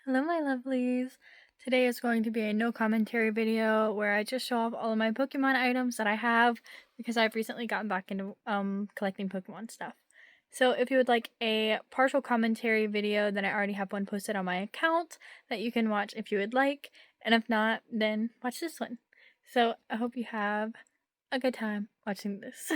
Hello, my lovelies. Today is going to be a no commentary video where I just show off all of my Pokemon items that I have because I've recently gotten back into collecting Pokemon stuff. So if you would like a partial commentary video, then I already have one posted on my account that you can watch if you would like, and if not, then watch this one. So I hope you have a good time watching this.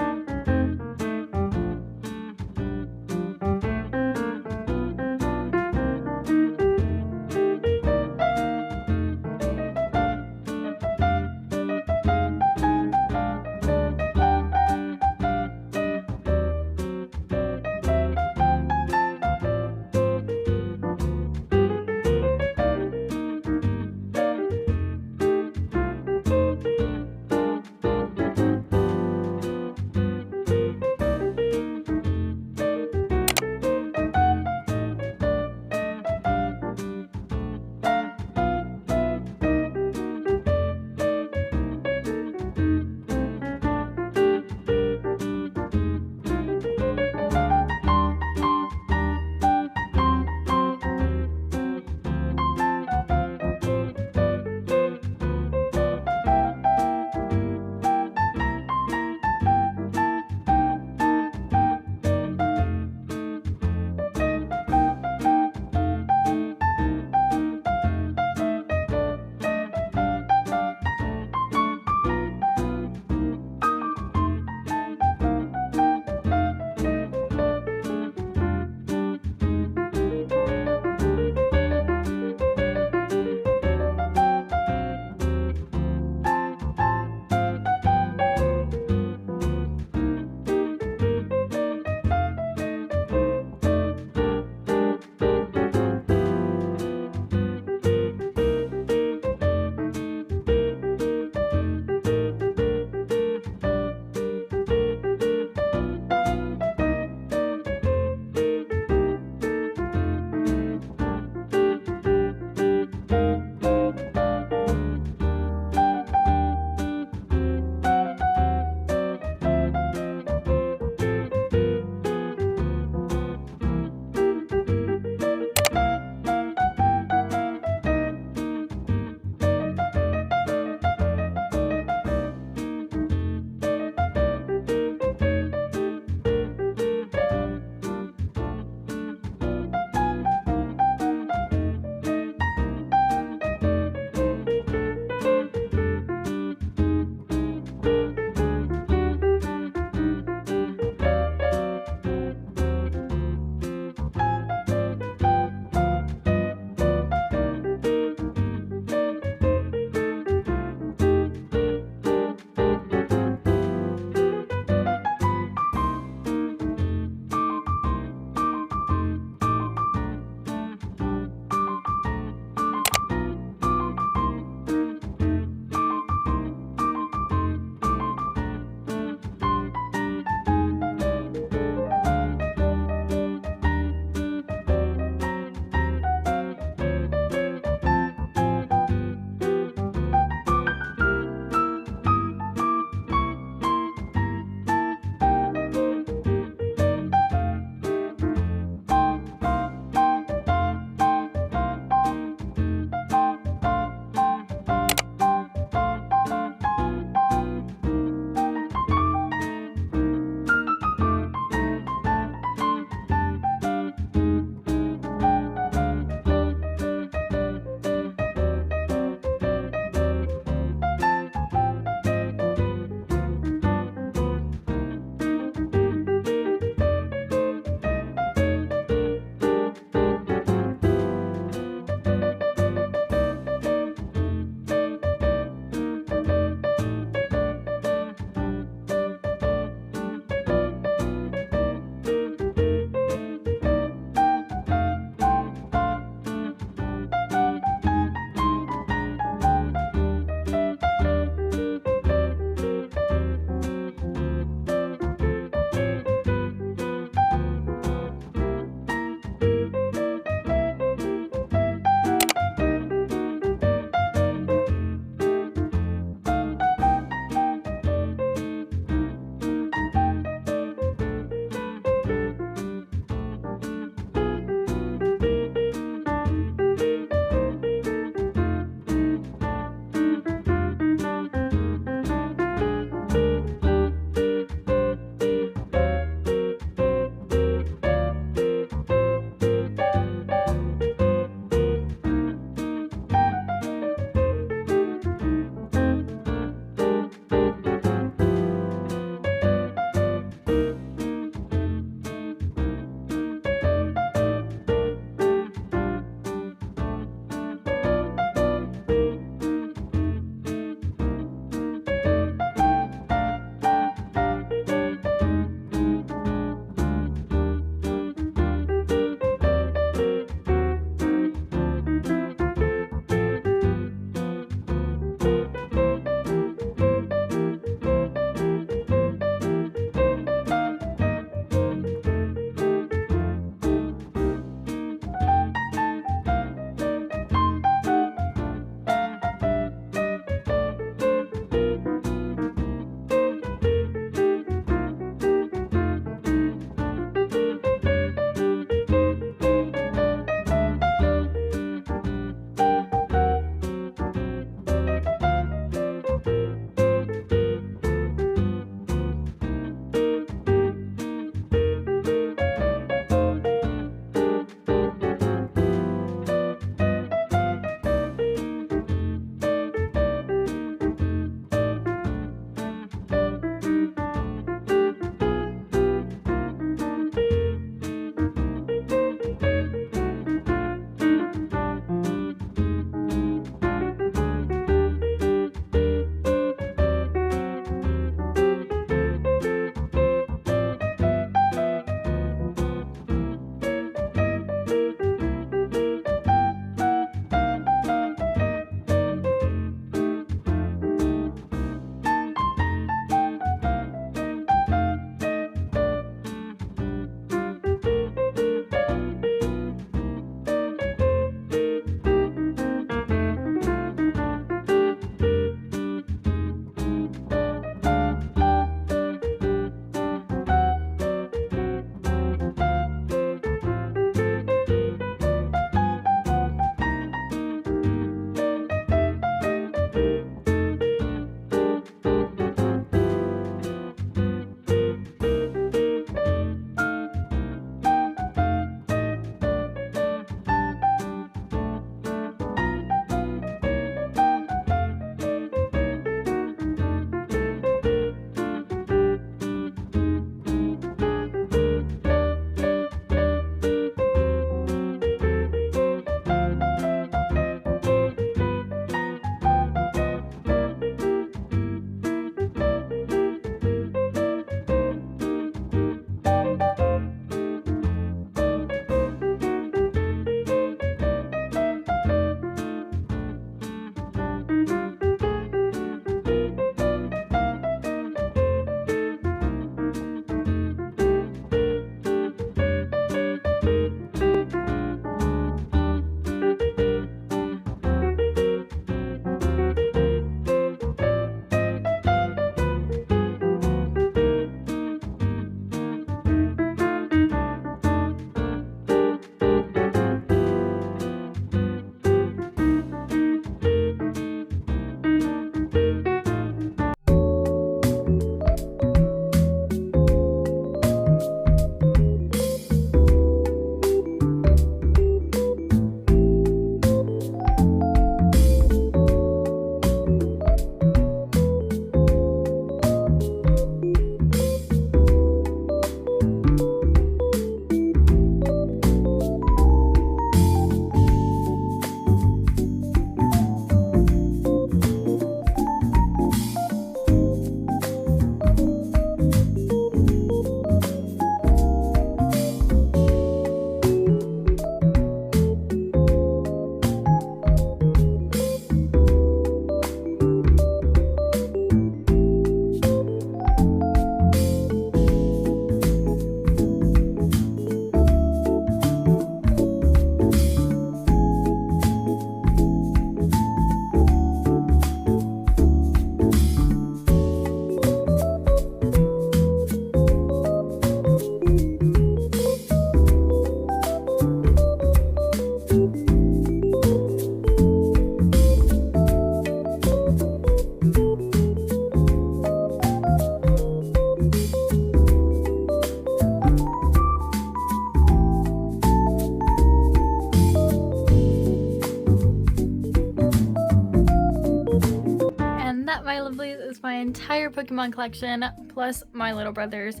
And that, my lovelies, is my entire Pokemon collection, plus my little brother's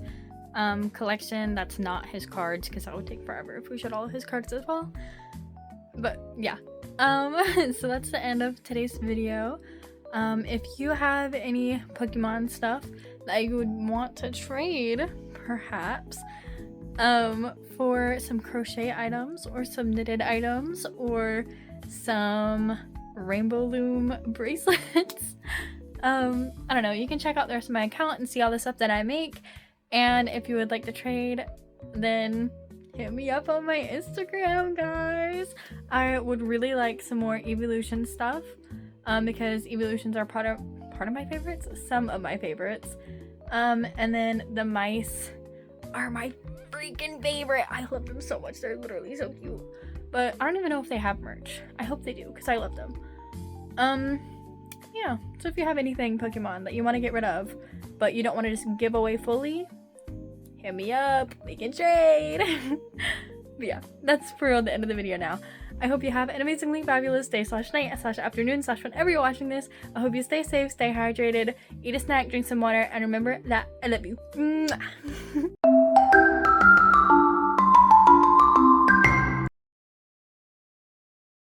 collection that's not his cards, because that would take forever if we showed all of his cards as well. But yeah, so that's the end of today's video. If you have any Pokemon stuff that you would want to trade, perhaps, for some crochet items or some knitted items or some rainbow loom bracelets, I don't know, you can check out the rest of my account and see all the stuff that I make. And if you would like to trade, then hit me up on my Instagram, guys. I would really like some more evolution stuff, because evolutions are part of my favorites, some of my favorites. And then the mice are my freaking favorite. I love them so much. They're literally so cute. But I don't even know if they have merch. I hope they do, because I love them. Yeah, so if you have anything Pokemon that you want to get rid of, but you don't want to just give away fully, hit me up. We can trade. But yeah, that's for the end of the video now. I hope you have an amazingly fabulous day / night / afternoon / whenever you're watching this. I hope you stay safe, stay hydrated, eat a snack, drink some water, and remember that I love you. Mwah.